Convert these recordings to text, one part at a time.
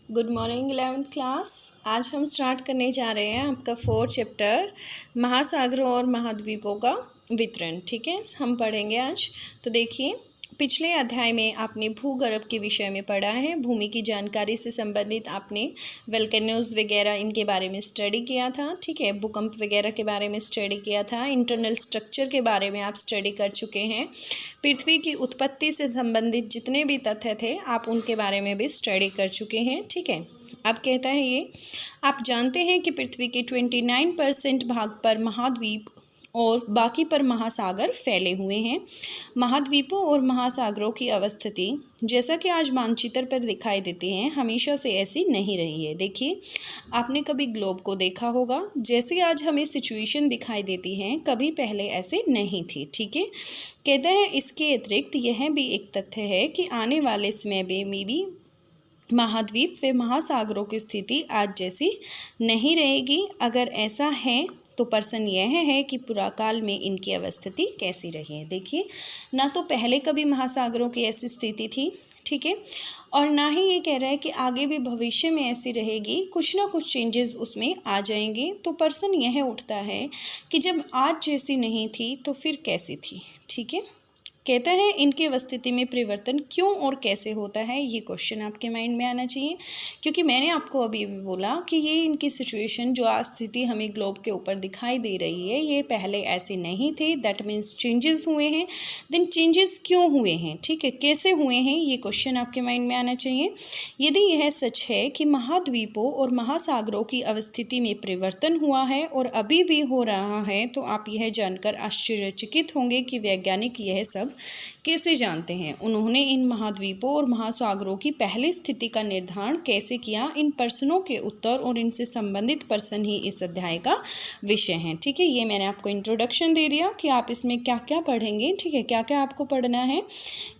Good morning 11th class. आज हम start करने जा रहे हैं आपका 4th चैप्टर महासागरों और महाद्वीपों का वितरण। ठीक है, हम पढ़ेंगे आज। तो देखिए, पिछले अध्याय में आपने भूगर्भ के विषय में पढ़ा है। भूमि की जानकारी से संबंधित आपने वोल्केनोज वगैरह इनके बारे में स्टडी किया था। ठीक है, भूकंप वगैरह के बारे में स्टडी किया था। इंटरनल स्ट्रक्चर के बारे में आप स्टडी कर चुके हैं। पृथ्वी की उत्पत्ति से संबंधित जितने भी तथ्य थे आप उनके बारे में भी स्टडी कर चुके हैं। ठीक है, अब कहता है ये, आप जानते हैं कि पृथ्वी के 29% भाग पर महाद्वीप और बाकी पर महासागर फैले हुए हैं। महाद्वीपों और महासागरों की अवस्थिति जैसा कि आज मानचित्र पर दिखाई देती हैं, हमेशा से ऐसी नहीं रही है। देखिए, आपने कभी ग्लोब को देखा होगा, जैसे आज हमें सिचुएशन दिखाई देती हैं, कभी पहले ऐसे नहीं थी। ठीक है, कहते हैं इसके अतिरिक्त यह भी एक तथ्य है कि आने वाले समय में भी महाद्वीप व महासागरों की स्थिति आज जैसी नहीं रहेगी। अगर ऐसा है तो प्रश्न यह है कि पुराकाल में इनकी अवस्थिति कैसी रही है। देखिए, ना तो पहले कभी महासागरों की ऐसी स्थिति थी, ठीक है, और ना ही ये कह रहा है कि आगे भी भविष्य में ऐसी रहेगी। कुछ ना कुछ चेंजेस उसमें आ जाएंगे। तो प्रश्न यह उठता है कि जब आज जैसी नहीं थी तो फिर कैसी थी। ठीक है, कहता है इनकी अवस्थिति में परिवर्तन क्यों और कैसे होता है, ये क्वेश्चन आपके माइंड में आना चाहिए। क्योंकि मैंने आपको अभी भी बोला कि ये इनकी सिचुएशन जो आज स्थिति हमें ग्लोब के ऊपर दिखाई दे रही है, ये पहले ऐसी नहीं थी। दैट मीन्स चेंजेस हुए हैं। देन चेंजेस क्यों हुए हैं, ठीक है, कैसे हुए हैं, ये क्वेश्चन आपके माइंड में आना चाहिए। यदि यह सच है कि महाद्वीपों और महासागरों की अवस्थिति में परिवर्तन हुआ है और अभी भी हो रहा है, तो आप यह जानकर आश्चर्यचकित होंगे कि वैज्ञानिक यह सब कैसे जानते हैं। उन्होंने इन महाद्वीपों और महासागरों की पहली स्थिति का निर्धारण कैसे किया, इन प्रश्नों के उत्तर और इनसे संबंधित प्रश्न ही इस अध्याय का विषय हैं। ठीक है, ये मैंने आपको इंट्रोडक्शन दे दिया कि आप इसमें क्या क्या पढ़ेंगे। ठीक है, क्या क्या आपको पढ़ना है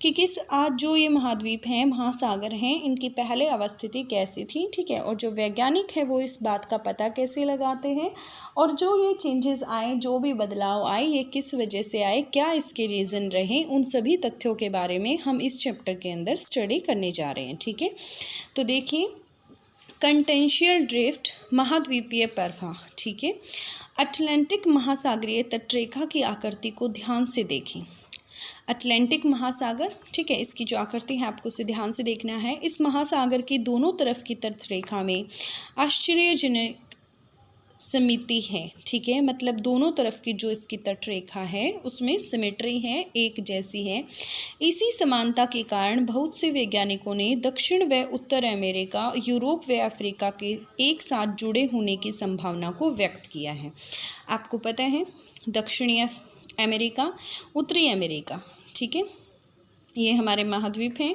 कि किस आज जो ये महाद्वीप हैं, महासागर हैं, इनकी पहले अवस्थिति कैसी थी। ठीक है, और जो वैज्ञानिक है वो इस बात का पता कैसे लगाते हैं, और जो ये चेंजेस आए, जो भी बदलाव आए, ये किस वजह से आए, क्या इसके रीज़न रहे, उन सभी तथ्यों के बारे में हम इस चैप्टर के अंदर स्टडी करने जा रहे हैं। ठीक है, तो देखिए, कंटिनेंशियल ड्रिफ्ट, महाद्वीपीय प्रवाह। ठीक है, अटलांटिक महासागरीय तटरेखा की आकृति को ध्यान से देखें। अटलांटिक महासागर, ठीक है, इसकी जो आकृति है आपको उसे ध्यान से देखना है। इस महासागर की दोनों तरफ की तटरेखा में आश्चर्यजनक समिति है। ठीक है, मतलब दोनों तरफ की जो इसकी तटरेखा है उसमें सिमेट्री है, एक जैसी है। इसी समानता के कारण बहुत से वैज्ञानिकों ने दक्षिण व उत्तर अमेरिका, यूरोप व अफ्रीका के एक साथ जुड़े होने की संभावना को व्यक्त किया है। आपको पता है, दक्षिणी अमेरिका, उत्तरी अमेरिका, ठीक है, ये हमारे महाद्वीप हैं।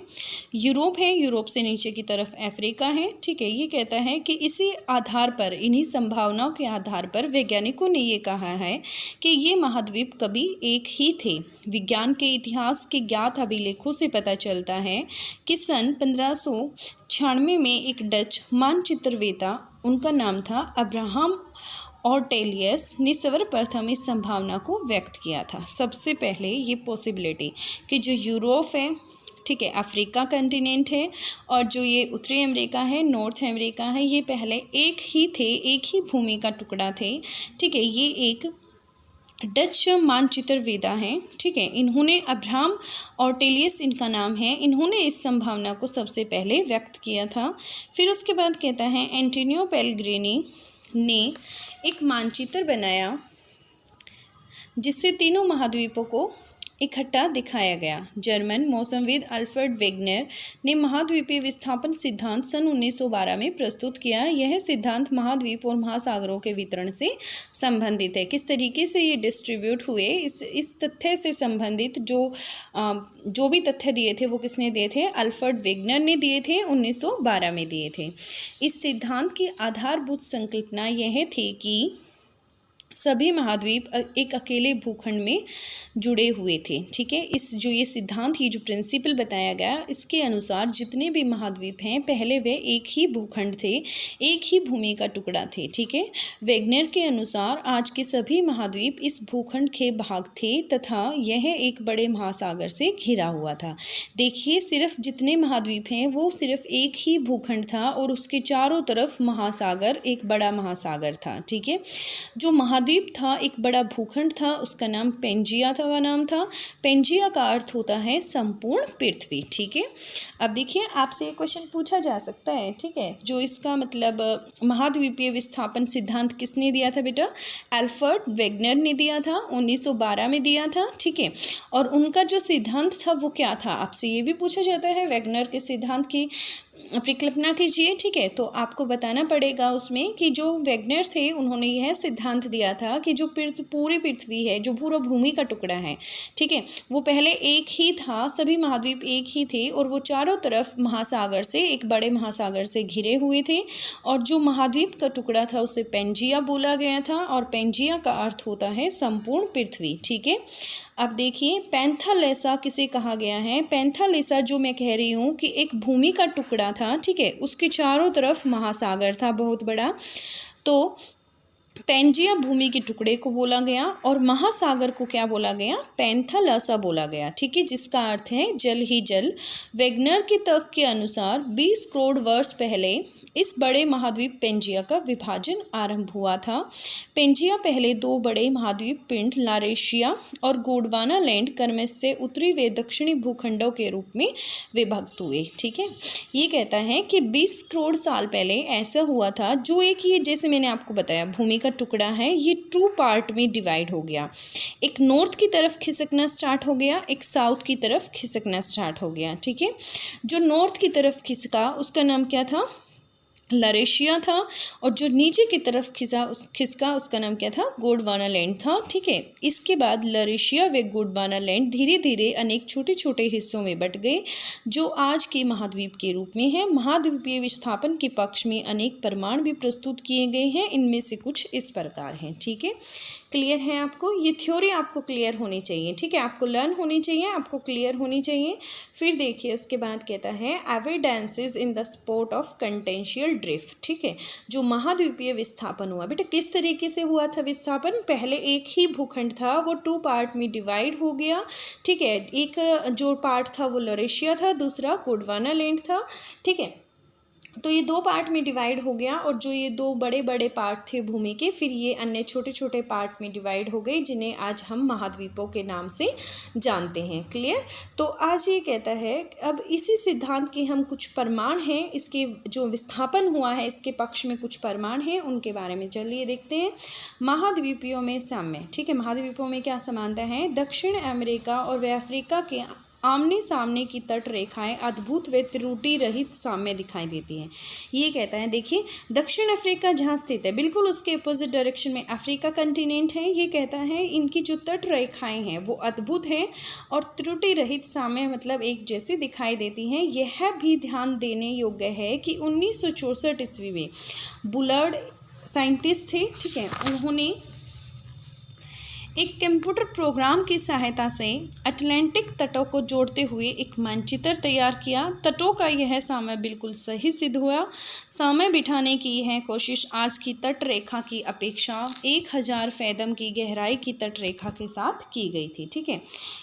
यूरोप है, यूरोप से नीचे की तरफ अफ्रीका है। ठीक है, ये कहता है कि इसी आधार पर, इन्हीं संभावनाओं के आधार पर वैज्ञानिकों ने ये कहा है कि ये महाद्वीप कभी एक ही थे। विज्ञान के इतिहास के ज्ञात अभिलेखों से पता चलता है कि सन 1596 में एक डच मानचित्रवेता, उनका नाम था अब्राहम ऑर्टेलियस, ने सर्वप्रथम इस संभावना को व्यक्त किया था। सबसे पहले ये पॉसिबिलिटी कि जो यूरोप है, ठीक है, अफ्रीका कंटिनेंट है, और जो ये उत्तरी अमेरिका है, नॉर्थ अमेरिका है, ये पहले एक ही थे, एक ही भूमि का टुकड़ा थे। ठीक है, ये एक डच मानचित्रवेता हैं। ठीक है, इन्होंने अब्राहम ऑर्टेलियस इनका नाम है, इन्होंने इस संभावना को सबसे पहले व्यक्त किया था। फिर उसके बाद कहता है एंटोनियो पेलेग्रिनी ने एक मानचित्र बनाया जिससे तीनों महाद्वीपों को इकट्ठा दिखाया गया। जर्मन मौसमविद अल्फ्रेड वेगनर ने महाद्वीपीय विस्थापन सिद्धांत सन 1912 में प्रस्तुत किया। यह सिद्धांत महाद्वीप और महासागरों के वितरण से संबंधित है। किस तरीके से ये डिस्ट्रीब्यूट हुए, इस तथ्य से संबंधित जो भी तथ्य दिए थे वो किसने दिए थे, अल्फ्रेड वेगनर ने दिए थे, 1912 में दिए थे। इस सिद्धांत की आधारभूत संकल्पना यह थी कि सभी महाद्वीप एक अकेले भूखंड में जुड़े हुए थे। ठीक है, इस जो ये सिद्धांत ही जो प्रिंसिपल बताया गया, इसके अनुसार जितने भी महाद्वीप हैं पहले वे एक ही भूखंड थे, एक ही भूमि का टुकड़ा थे। ठीक है, वेगनर के अनुसार आज के सभी महाद्वीप इस भूखंड के भाग थे तथा यह एक बड़े महासागर से घिरा हुआ था। देखिए, सिर्फ जितने महाद्वीप हैं वो सिर्फ एक ही भूखंड था और उसके चारों तरफ महासागर, एक बड़ा महासागर था। ठीक है, जो महाद्वीप था एक बड़ा भूखंड था, उसका नाम पेंजिया का नाम था। पेंजिया का अर्थ होता है संपूर्ण पृथ्वी। ठीक है, अब देखिए आपसे एक क्वेश्चन पूछा जा सकता है। ठीक है, जो इसका मतलब महाद्वीपीय विस्थापन सिद्धांत किसने दिया था बेटा? अल्फ्रेड वेगनर ने दिया था, 1912 में दिया था। ठीक है, और उनका जो सिद्धांत था वो क्या था? आपसे ये भी पूछा जाता है वेगनर के सिद्धांत की परिकल्पना कीजिए। ठीक है, तो आपको बताना पड़ेगा उसमें कि जो वेगनर थे उन्होंने यह सिद्धांत दिया था कि जो पूरी पृथ्वी है, जो पूरा भूमि का टुकड़ा है, ठीक है, वो पहले एक ही था, सभी महाद्वीप एक ही थे और वो चारों तरफ महासागर से, एक बड़े महासागर से घिरे हुए थे। और जो महाद्वीप का टुकड़ा था उसे पेंजिया बोला गया था और पेंजिया का अर्थ होता है संपूर्ण पृथ्वी। ठीक है, अब देखिए पैंथालेसा किसे कहा गया है? पैंथालेसा जो मैं कह रही हूँ कि एक भूमि का टुकड़ा था, ठीक है, उसके चारों तरफ महासागर था बहुत बड़ा, तो पेंजिया भूमि के टुकड़े को बोला गया और महासागर को क्या बोला गया? पैंथालेसा बोला गया। ठीक है, जिसका अर्थ है जल ही जल। वेगनर के तर्क के अनुसार 20 करोड़ वर्ष पहले इस बड़े महाद्वीप पेंजिया का विभाजन आरंभ हुआ था। पेंजिया पहले दो बड़े महाद्वीप पिंड लारेशिया और गोंडवाना लैंड क्रमश से उत्तरी व दक्षिणी भूखंडों के रूप में विभक्त हुए। ठीक है, ये कहता है कि 20 करोड़ साल पहले ऐसा हुआ था, जो एक ये जैसे मैंने आपको बताया भूमि का टुकड़ा है, ये 2 पार्ट में डिवाइड हो गया। एक नॉर्थ की तरफ खिसकना स्टार्ट हो गया, एक साउथ की तरफ खिसकना स्टार्ट हो गया। ठीक है, जो नॉर्थ की तरफ खिसका उसका नाम क्या था? लारेशिया था, और जो नीचे की तरफ खिसका उसका नाम क्या था? गोंडवाना लैंड था। ठीक है, इसके बाद लारेशिया व गोंडवाना लैंड धीरे धीरे अनेक छोटे छोटे हिस्सों में बट गए, जो आज के महाद्वीप के रूप में है। महाद्वीपीय विस्थापन के पक्ष में अनेक प्रमाण भी प्रस्तुत किए गए हैं, इनमें से कुछ इस प्रकार हैं। ठीक है, क्लियर है आपको? ये थ्योरी आपको क्लियर होनी चाहिए। ठीक है, आपको लर्न होनी चाहिए, आपको क्लियर होनी चाहिए। फिर देखिए उसके बाद कहता है evidences in the support of continental drift. ठीक है, जो महाद्वीपीय विस्थापन हुआ बेटा, किस तरीके से हुआ था विस्थापन? पहले एक ही भूखंड था, वो 2 पार्ट में डिवाइड हो गया। ठीक है, एक जो पार्ट था वो लारेशिया था, दूसरा गोंडवाना लैंड था। ठीक है, तो ये 2 पार्ट में डिवाइड हो गया और जो ये 2 बड़े बड़े पार्ट थे भूमि के, फिर ये अन्य छोटे छोटे पार्ट में डिवाइड हो गए, जिन्हें आज हम महाद्वीपों के नाम से जानते हैं। क्लियर? तो आज ये कहता है, अब इसी सिद्धांत के हम कुछ प्रमाण हैं, इसके जो विस्थापन हुआ है इसके पक्ष में कुछ प्रमाण हैं, उनके बारे में चलिए देखते हैं। महाद्वीपियों में साम्य। ठीक है, महाद्वीपों में क्या समानता है? दक्षिण अमेरिका और अफ्रीका के आमने सामने की तट रेखाएं अद्भुत व त्रुटि रहित साम्य दिखाई देती हैं। ये कहता है, देखिए दक्षिण अफ्रीका जहाँ स्थित है, बिल्कुल उसके अपोजिट डायरेक्शन में अफ्रीका कंटिनेंट है। ये कहता है इनकी जो तट रेखाएं हैं वो अद्भुत हैं और त्रुटि रहित साम्य मतलब एक जैसी दिखाई देती हैं। यह भी ध्यान देने योग्य है कि 1964 ईस्वी में बुलर्ड साइंटिस्ट थे, ठीक है, उन्होंने एक कंप्यूटर प्रोग्राम की सहायता से अटलांटिक तटों को जोड़ते हुए एक मानचित्र तैयार किया। तटों का यह साम्य बिल्कुल सही सिद्ध हुआ। साम्य बिठाने की यह कोशिश आज की तट रेखा की अपेक्षा 1000 फैदम की गहराई की तट रेखा के साथ की गई थी। ठीक है,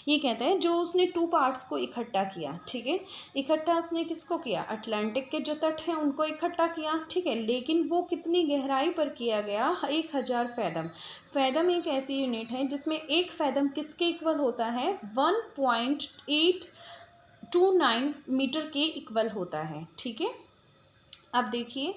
ये कहते हैं जो उसने 2 पार्ट्स को इकट्ठा किया। ठीक है, इकट्ठा उसने किसको किया? अटलांटिक के जो तट हैं उनको इकट्ठा किया। ठीक है, लेकिन वो कितनी गहराई पर किया गया? 1000 फैदम। फैदम एक ऐसी यूनिट है जिसमें एक फैदम किसके इक्वल होता है? 1.829 मीटर के इक्वल होता है। ठीक है, अब देखिए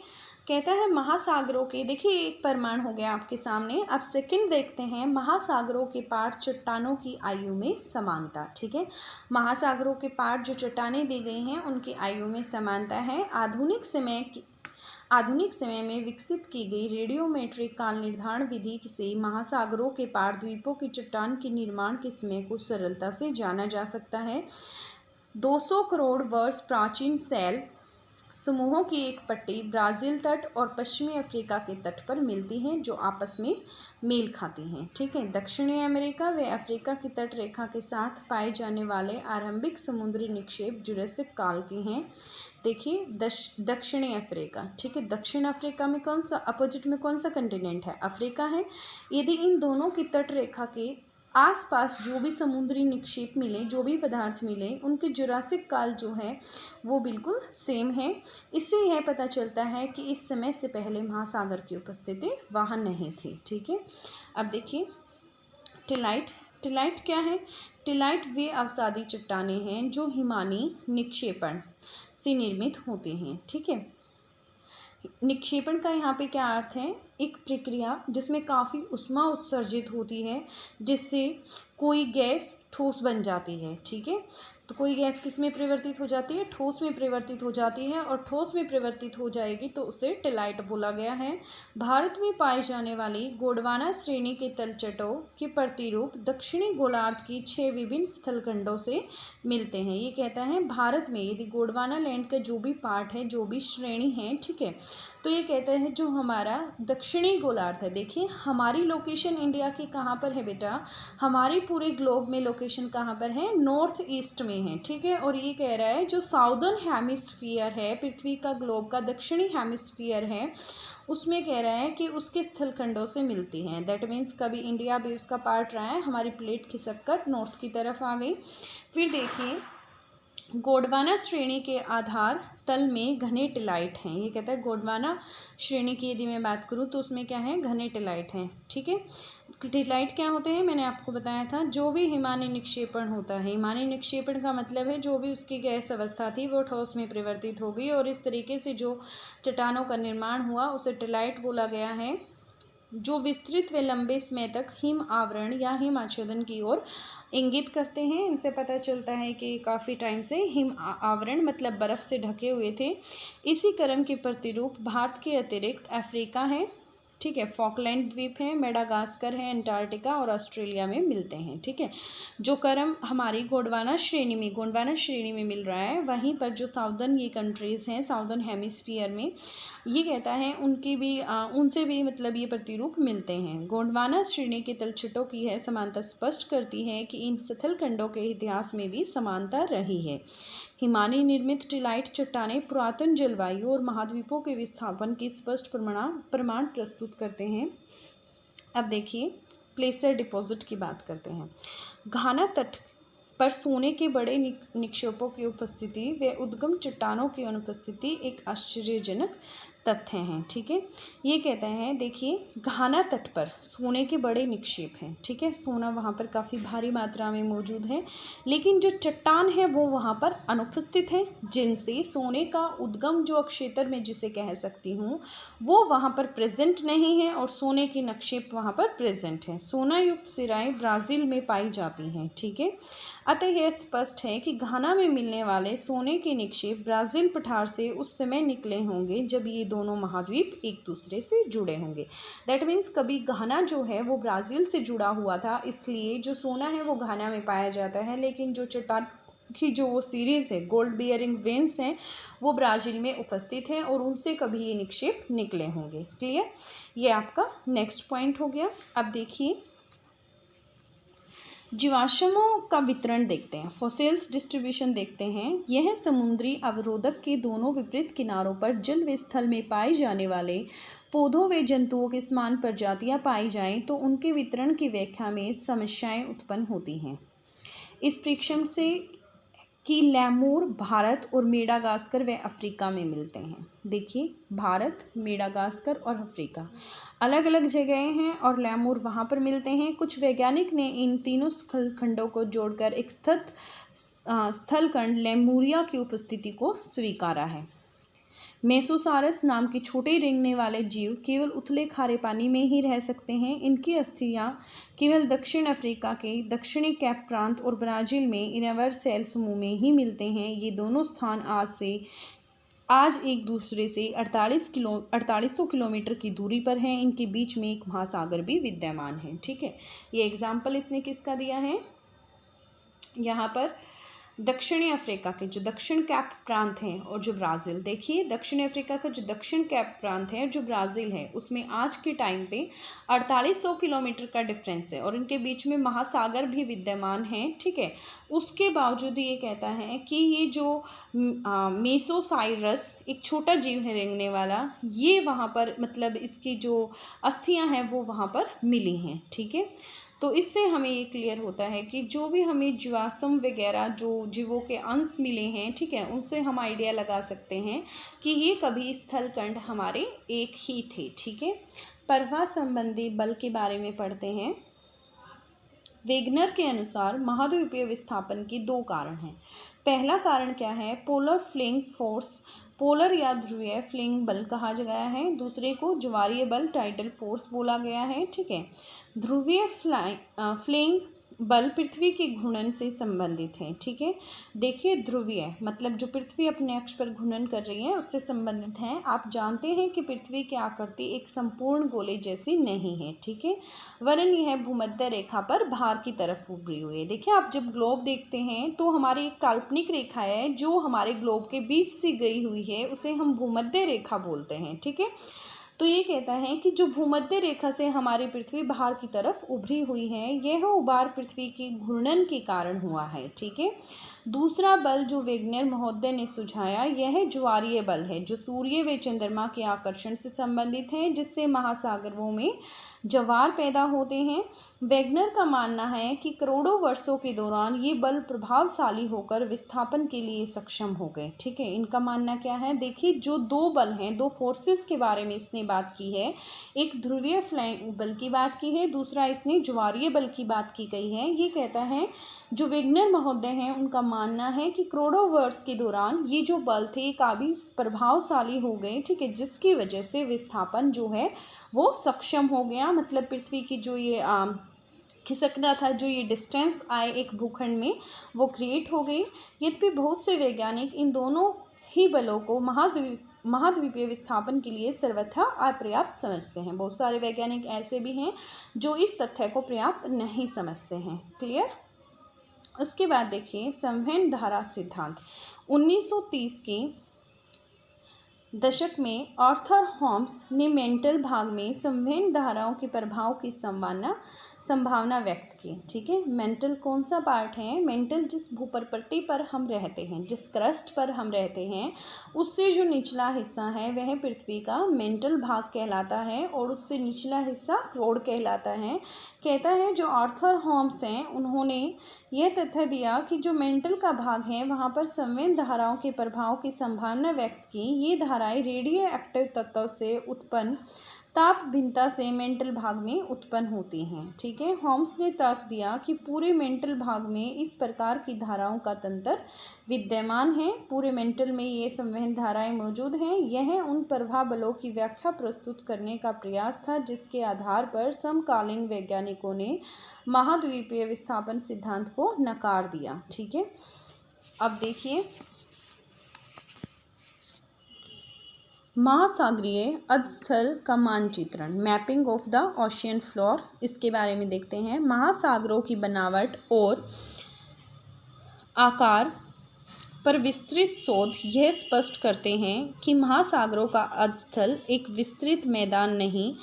कहता है महासागरों के, देखिए एक प्रमाण हो गया आपके सामने। अब सेकंड देखते हैं, महासागरों के पार चट्टानों की आयु में समानता। ठीक है, महासागरों के पार जो चट्टानें दी गई हैं उनकी आयु में समानता है। आधुनिक समय में विकसित की गई रेडियोमेट्रिक काल निर्धारण विधि से महासागरों के पार द्वीपों की चट्टान के निर्माण के समय को सरलता से जाना जा सकता है। 200 करोड़ वर्ष प्राचीन समूहों की एक पट्टी ब्राज़ील तट और पश्चिमी अफ्रीका के तट पर मिलती हैं जो आपस में मेल खाती हैं। ठीक है, दक्षिणी अमेरिका व अफ्रीका की तट रेखा के साथ पाए जाने वाले आरंभिक समुद्री निक्षेप जुरासिक काल के हैं। देखिए दक्षिणी अफ्रीका, ठीक है, दक्षिण अफ्रीका में कौन सा, अपोजिट में कौन सा कंटिनेंट है, अफ्रीका है। यदि इन दोनों की तट रेखा के आसपास जो भी समुद्री निक्षेप मिले, जो भी पदार्थ मिले, उनके जुरासिक काल जो है वो बिल्कुल सेम है। इससे यह पता चलता है कि इस समय से पहले महासागर की उपस्थिति वहाँ नहीं थी। ठीक है, अब देखिए टिलाइट। टिलाइट क्या है? टिलाइट वे अवसादी चट्टानें हैं जो हिमानी निक्षेपण से निर्मित होती हैं। ठीक है, निक्षेपण का यहाँ पे क्या अर्थ है? एक प्रक्रिया जिसमें काफ़ी ऊष्मा उत्सर्जित होती है जिससे कोई गैस ठोस बन जाती है। ठीक है, तो कोई गैस किस में परिवर्तित हो जाती है? ठोस में परिवर्तित हो जाती है, और ठोस में परिवर्तित हो जाएगी तो उसे टिलाइट बोला गया है। भारत में पाए जाने वाली गोंडवाना श्रेणी के तलछटों के प्रतिरूप दक्षिणी गोलार्ध की 6 विभिन्न स्थलखंडों से मिलते हैं। ये कहता है भारत में यदि गोंडवाना लैंड का जो भी पार्ट है, जो भी श्रेणी है, ठीक है, तो ये कहता है जो हमारा दक्षिणी गोलार्ध है। देखिए हमारी लोकेशन इंडिया की कहाँ पर है बेटा? हमारी पूरे ग्लोब में लोकेशन कहाँ पर है? नॉर्थ ईस्ट में है। ठीक है, और ये कह रहा है जो साउदर्न हेमिस्फीयर है, पृथ्वी का ग्लोब का दक्षिणी हेमिस्फीयर है, उसमें कह रहा है कि उसके स्थलखंडों से मिलती हैं। दैट मीन्स कभी इंडिया भी उसका पार्ट रहा है, हमारी प्लेट खिसक कर नॉर्थ की तरफ आ गई। फिर देखिए गोंडवाना श्रेणी के आधार तल में घने टिलाइट हैं। ये कहता है गोंडवाना श्रेणी की यदि मैं बात करूँ तो उसमें क्या है? घने टिलाइट हैं। ठीक है, टिलाइट क्या होते हैं? मैंने आपको बताया था, जो भी हिमानी निक्षेपण होता है। हिमानी निक्षेपण का मतलब है जो भी उसकी गैस अवस्था थी वो ठोस में परिवर्तित हो गई, और इस तरीके से जो चट्टानों का निर्माण हुआ उसे टिलाइट बोला गया है, जो विस्तृत व लंबे समय तक हिम आवरण या हिम आच्छादन की ओर इंगित करते हैं। इनसे पता चलता है कि काफ़ी टाइम से हिम आवरण मतलब बर्फ़ से ढके हुए थे। इसी क्रम के प्रतिरूप भारत के अतिरिक्त अफ्रीका है, ठीक है, फॉकलैंड द्वीप है, मेडागास्कर है, अंटार्कटिका और ऑस्ट्रेलिया में मिलते हैं। ठीक है, जो क्रम हमारी गोंडवाना श्रेणी में मिल रहा है, वहीं पर जो साउदर्न ये कंट्रीज़ हैं, साउदर्न हेमिस्फीयर में, ये कहता है उनकी भी उनसे भी मतलब ये प्रतिरूप मिलते हैं। गोंडवाना श्रेणी के तलछटों की है समानता स्पष्ट करती है कि इन स्थलखंडों के इतिहास में भी समानता रही है। हिमानी निर्मित टिलाइट चट्टानें पुरातन जलवायु और महाद्वीपों के विस्थापन की स्पष्ट प्रमाण प्रस्तुत करते हैं। अब देखिए प्लेसर डिपॉजिट की बात करते हैं। घाना तट पर सोने के बड़े निक्षेपों की उपस्थिति व उद्गम चट्टानों की अनुपस्थिति एक आश्चर्यजनक तथ्य हैं। ठीक है, ये कहते हैं देखिए घाना तट पर सोने के बड़े निक्षेप हैं। ठीक है, सोना वहाँ पर काफ़ी भारी मात्रा में मौजूद है, लेकिन जो चट्टान है वो वहाँ पर अनुपस्थित है, जिनसे सोने का उद्गम जो क्षेत्र में जिसे कह सकती हूँ वो वहाँ पर प्रेजेंट नहीं है, और सोने के निक्षेप वहाँ पर प्रेजेंट है। सोना युक्त सिराएं ब्राज़ील में पाई जाती हैं। ठीक है, अतः यह स्पष्ट है कि घाना में मिलने वाले सोने के निक्षेप ब्राज़ील पठार से उस समय निकले होंगे जब ये दोनों महाद्वीप एक दूसरे से जुड़े होंगे। दैट मीन्स कभी घाना जो है वो ब्राज़ील से जुड़ा हुआ था, इसलिए जो सोना है वो घाना में पाया जाता है, लेकिन जो चट्टान की जो वो सीरीज़ है, गोल्ड बियरिंग वेन्स हैं, वो ब्राज़ील में उपस्थित हैं और उनसे कभी ये निक्षेप निकले होंगे। क्लियर? ये आपका नेक्स्ट पॉइंट हो गया। अब देखिए जीवाश्मों का वितरण देखते हैं, फॉसिल्स डिस्ट्रीब्यूशन देखते हैं। यह समुद्री अवरोधक के दोनों विपरीत किनारों पर जल व स्थल में पाए जाने वाले पौधों व जंतुओं की समान प्रजातियां पाई जाएं तो उनके वितरण की व्याख्या में समस्याएं उत्पन्न होती हैं। इस परीक्षण से कि लैमूर भारत और मेडागास्कर व अफ्रीका में मिलते हैं। देखिए भारत, मेडागास्कर और अफ्रीका अलग अलग जगह हैं और लैमूर वहाँ पर मिलते हैं। कुछ वैज्ञानिक ने इन तीनों स्थलखंडों को जोड़कर एक स्थलखंड लेमुरिया की उपस्थिति को स्वीकारा है। मेसोसारस नाम के छोटे रेंगने वाले जीव केवल उथले खारे पानी में ही रह सकते हैं। इनकी अस्थियां केवल दक्षिण अफ्रीका के दक्षिणी कैप प्रांत और ब्राज़ील में इनवर्सेल समूह में ही मिलते हैं। ये दोनों स्थान आज एक दूसरे से 4800 किलोमीटर की दूरी पर हैं। इनके बीच में एक महासागर भी विद्यमान है। ठीक है, ये एग्जाम्पल इसने किसका दिया है? यहाँ पर दक्षिणी अफ्रीका के जो दक्षिण कैप प्रांत हैं और जो ब्राज़ील, देखिए दक्षिणी अफ्रीका का जो दक्षिण कैप प्रांत है जो ब्राज़ील है उसमें आज के टाइम पे 4800 किलोमीटर का डिफरेंस है और इनके बीच में महासागर भी विद्यमान है, ठीक है। उसके बावजूद ये कहता है कि ये जो मेसोसाइरस एक छोटा जीव है रेंगने वाला, ये वहाँ पर मतलब इसकी जो अस्थियाँ हैं वो वहाँ पर मिली हैं, ठीक है। तो इससे हमें ये क्लियर होता है कि जो भी हमें जीवाश्म वगैरह जो जीवों के अंश मिले हैं, ठीक है, उनसे हम आइडिया लगा सकते हैं कि ये कभी स्थलखंड हमारे एक ही थे, ठीक है। प्रवाह संबंधी बल के बारे में पढ़ते हैं। वेगनर के अनुसार महाद्वीपीय विस्थापन के 2 कारण हैं। पहला कारण क्या है? पोलर फ्लिंग फोर्स, पोलर या ध्रुवीय फ्लिंग बल कहा गया है। दूसरे को ज्वारीय बल टाइडल फोर्स बोला गया है, ठीक है। ध्रुवीय फ्लिंग बल पृथ्वी के घूर्णन से संबंधित है, ठीक है। देखिए ध्रुवीय मतलब जो पृथ्वी अपने अक्ष पर घूर्णन कर रही है उससे संबंधित है। आप जानते हैं कि पृथ्वी की आकृति एक संपूर्ण गोले जैसी नहीं है, ठीक है, वरन यह भूमध्य रेखा पर बाहर की तरफ उभरी हुई है। देखिए आप जब ग्लोब देखते हैं तो हमारी एक काल्पनिक रेखा है जो हमारे ग्लोब के बीच से गई हुई है, उसे हम भूमध्य रेखा बोलते हैं, ठीक है। तो ये कहता है कि जो भूमध्य रेखा से हमारी पृथ्वी बाहर की तरफ उभरी हुई है, यह उभार पृथ्वी की घूर्णन के कारण हुआ है, ठीक है। दूसरा बल जो वेगनर महोदय ने सुझाया यह ज्वारीय बल है जो सूर्य व चंद्रमा के आकर्षण से संबंधित है, जिससे महासागरों में ज्वार पैदा होते हैं। वेगनर का मानना है कि करोड़ों वर्षों के दौरान ये बल प्रभावशाली होकर विस्थापन के लिए सक्षम हो गए, ठीक है। इनका मानना क्या है? देखिए जो 2 बल हैं, 2 फोर्सेस के बारे में इसने बात की है। एक ध्रुवीय फ्लैंग बल की बात की है, दूसरा इसने ज्वारीय बल की बात की गई है। ये कहता है जो वेगनर महोदय हैं उनका मानना है कि करोड़ों वर्ष के दौरान ये जो बल थे काफ़ी प्रभावशाली हो गए, ठीक है, जिसकी वजह से विस्थापन जो है वो सक्षम हो गया। मतलब पृथ्वी की जो ये खिसकना था, जो ये डिस्टेंस आए एक भूखंड में, वो क्रिएट हो गई। यद्यपि बहुत से वैज्ञानिक इन दोनों ही बलों को महाद्वीपीय विस्थापन के लिए सर्वथा अपर्याप्त समझते हैं। बहुत सारे वैज्ञानिक ऐसे भी हैं जो इस तथ्य को पर्याप्त नहीं समझते हैं। क्लियर? उसके बाद देखिए संवहन धारा सिद्धांत। 1930 के दशक में आर्थर होम्स ने मेंटल भाग में संवहन धाराओं के प्रभाव की संभावना व्यक्त की, ठीक है। मेंटल कौन सा पार्ट है? मेंटल जिस भूपरपट्टी पर हम रहते हैं, जिस क्रस्ट पर हम रहते हैं, उससे जो निचला हिस्सा है वह पृथ्वी का मेंटल भाग कहलाता है और उससे निचला हिस्सा क्रोड कहलाता है। कहता है जो आर्थर होम्स हैं उन्होंने यह तथ्य दिया कि जो मेंटल का भाग है वहाँ पर संवहन धाराओं के प्रभाव की संभावना व्यक्त की। ये धाराएं रेडियो एक्टिव तत्वों से उत्पन्न ताप भिन्नता से मेंटल भाग में उत्पन्न होती हैं, ठीक है। होम्स ने तर्क दिया कि पूरे मेंटल भाग में इस प्रकार की धाराओं का तंत्र विद्यमान है। पूरे मेंटल में ये संवहन धाराएं मौजूद हैं। यह उन प्रभाव बलों की व्याख्या प्रस्तुत करने का प्रयास था जिसके आधार पर समकालीन वैज्ञानिकों ने महाद्वीपीय विस्थापन सिद्धांत को नकार दिया, ठीक है। अब देखिए महासागरीय अधस्थल का मानचित्रण, mapping of the ocean floor, इसके बारे में देखते हैं। महासागरों की बनावट और आकार पर विस्तृत शोध यह स्पष्ट करते हैं कि महासागरों का अधस्थल एक विस्तृत मैदान नहीं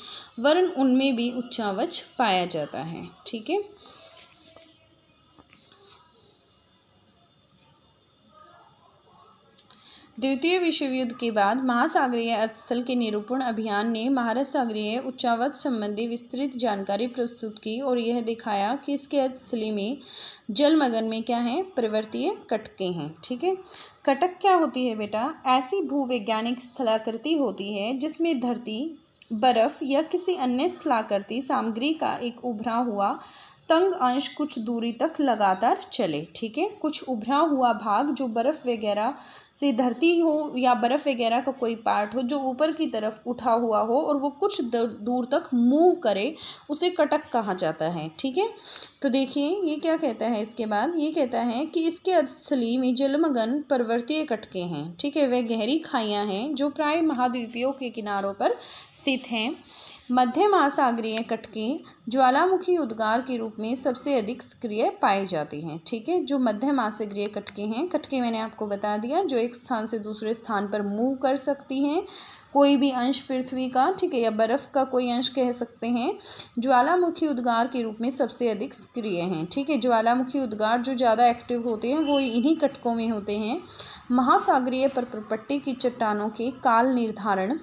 वरन उनमें भी उच्चावच पाया जाता है, ठीक है। द्वितीय विश्व युद्ध के बाद महासागरीय अधस्थल के निरूपण अभियान ने महासागरीय उच्चावच संबंधी विस्तृत जानकारी प्रस्तुत की और यह दिखाया कि इसके अधस्थली में जलमग्न में क्या है? पर्वतीय कटकें हैं, ठीक है। कटक क्या होती है बेटा? ऐसी भूवैज्ञानिक स्थलाकृति होती है जिसमें धरती, बर्फ या किसी अन्य स्थलाकृति सामग्री का एक उभरा हुआ तंग अंश कुछ दूरी तक लगातार चले, ठीक है। कुछ उभरा हुआ भाग जो बर्फ़ वगैरह से धरती हो या बर्फ़ वगैरह का कोई पार्ट हो जो ऊपर की तरफ उठा हुआ हो और वो कुछ दूर तक मूव करे, उसे कटक कहा जाता है, ठीक है। तो देखिए ये क्या कहता है इसके बाद? ये कहता है कि इसके अधस्थली में जलमग्न पर्वतीय कटकें हैं, ठीक है। वह गहरी खाइयाँ हैं जो प्राय महाद्वीपों के किनारों पर स्थित हैं। मध्य महासागरीय कटके ज्वालामुखी उद्गार के रूप में सबसे अधिक सक्रिय पाए जाते हैं। ठीक है, जो मध्य महासागरीय कटके हैं, कटके मैंने आपको बता दिया, जो एक स्थान से दूसरे स्थान पर मूव कर सकती हैं, कोई भी अंश पृथ्वी का, ठीक है, या बर्फ़ का कोई अंश कह सकते हैं, ज्वालामुखी उद्गार के रूप में सबसे अधिक सक्रिय हैं। ठीक है, ज्वालामुखी उद्गार जो ज़्यादा एक्टिव होते हैं वो इन्हीं कटकों में होते हैं। महासागरीय पर्वतपट्टी की चट्टानों के काल निर्धारण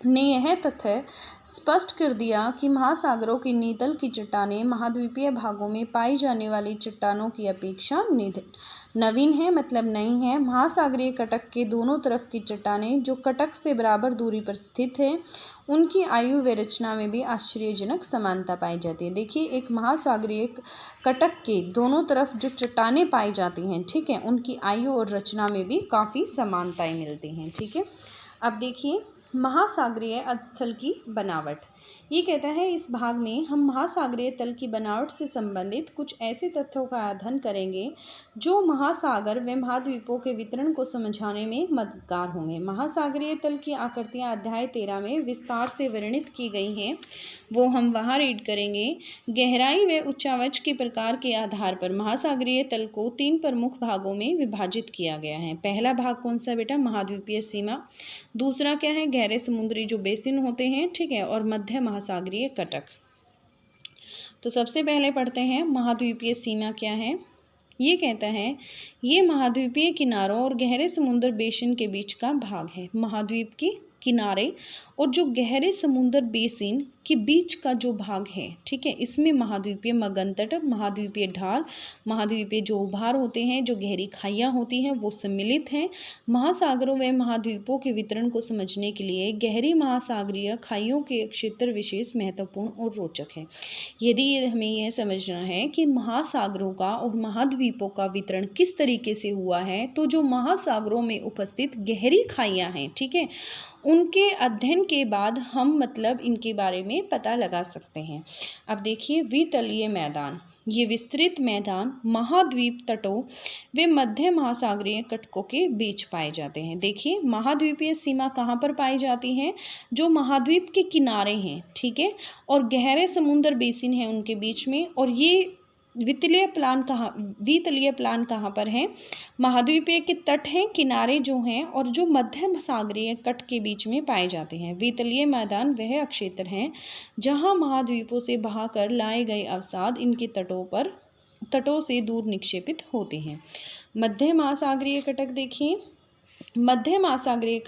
ने यह तथ्य स्पष्ट कर दिया कि महासागरों की नीतल की चट्टानें महाद्वीपीय भागों में पाई जाने वाली चट्टानों की अपेक्षा नवीन है, मतलब नहीं है। महासागरीय कटक के दोनों तरफ की चट्टानें जो कटक से बराबर दूरी पर स्थित है, उनकी आयु व रचना में भी आश्चर्यजनक समानता पाई जाती है। देखिए, एक महासागरीय कटक के दोनों तरफ जो चट्टानें पाई जाती हैं, ठीक है, उनकी आयु और रचना में भी काफ़ी समानताएं मिलती हैं। ठीक है, अब देखिए महासागरीय अधस्थल की बनावट। ये कहता है इस भाग में हम महासागरीय तल की बनावट से संबंधित कुछ ऐसे तथ्यों का अध्ययन करेंगे जो महासागर व महाद्वीपों के वितरण को समझाने में मददगार होंगे। महासागरीय तल की आकृतियाँ अध्याय 13 में विस्तार से वर्णित की गई हैं, वो हम वहाँ रीड करेंगे। गहराई व उच्चावच के प्रकार के आधार पर महासागरीय तल को 3 प्रमुख भागों में विभाजित किया गया है। पहला भाग कौन सा बेटा? महाद्वीपीय सीमा। दूसरा क्या है? गहरे समुद्री जो बेसिन होते हैं, ठीक है, और मध्य महासागरीय कटक। तो सबसे पहले पढ़ते हैं महाद्वीपीय सीमा क्या है। ये कहता है ये महाद्वीपीय किनारों और गहरे समुद्र बेसिन के बीच का भाग है। महाद्वीप की किनारे और जो गहरे समुद्र बेसिन के बीच का जो भाग है, ठीक है, इसमें महाद्वीपीय मगनतट, महाद्वीपीय ढाल, महाद्वीपीय जो उभार होते हैं, जो गहरी खाइयाँ होती हैं, वो सम्मिलित हैं। महासागरों व महाद्वीपों के वितरण को समझने के लिए गहरी महासागरीय खाइयों के क्षेत्र विशेष महत्वपूर्ण और रोचक है। यदि हमें यह समझना है कि महासागरों का और महाद्वीपों का वितरण किस तरीके से हुआ है, तो जो महासागरों में उपस्थित गहरी खाइयाँ हैं, ठीक है, उनके अध्ययन के बाद हम मतलब इनके बारे में पता लगा सकते हैं। अब देखिए वितलीय मैदान, ये विस्तृत मैदान महाद्वीप तटों वे मध्य महासागरीय कटकों के बीच पाए जाते हैं। देखिए महाद्वीपीय सीमा कहाँ पर पाई जाती है? जो महाद्वीप के किनारे हैं, ठीक है, और गहरे समुद्र बेसिन है उनके बीच में। और ये वितलीय प्लान कहाँ पर है? महाद्वीपीय के तट हैं, किनारे जो हैं, और जो मध्य सागरीय तट के बीच में पाए जाते हैं। वितलीय मैदान वह क्षेत्र हैं जहाँ महाद्वीपों से बहाकर लाए गए अवसाद इनके तटों से दूर निक्षेपित होते हैं। मध्य महासागरीय कटक देखिए, मध्य महासागरीय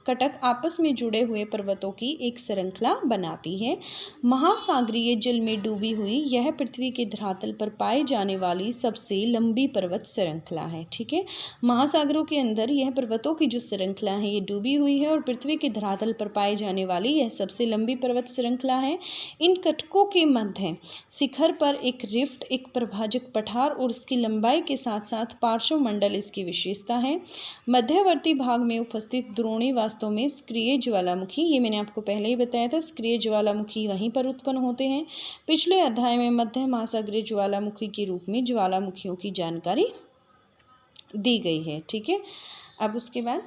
कटक आपस में जुड़े हुए पर्वतों की एक श्रृंखला बनाती है। महासागरीय जल में डूबी हुई यह पृथ्वी के धरातल पर पाई जाने वाली सबसे लंबी पर्वत श्रृंखला है। ठीक है, महासागरों के अंदर यह पर्वतों की जो श्रृंखला है ये डूबी हुई है और पृथ्वी के धरातल पर पाई जाने वाली यह सबसे लंबी पर्वत श्रृंखला है। इन कटकों के मध्य शिखर पर एक रिफ्ट, एक प्रभाजक पठार और उसकी लंबाई के साथ साथ पार्श्व मंडल इसकी विशेषता है। मध्यवर्ती भाग में उपस्थित द्रोणी वास्तव में सक्रिय ज्वालामुखी, ये मैंने आपको पहले ही बताया था, सक्रिय ज्वालामुखी वहीं पर उत्पन्न होते हैं। पिछले अध्याय में मध्य महासागरीय ज्वालामुखी के रूप में ज्वालामुखियों की जानकारी दी गई है। ठीक है, अब उसके बाद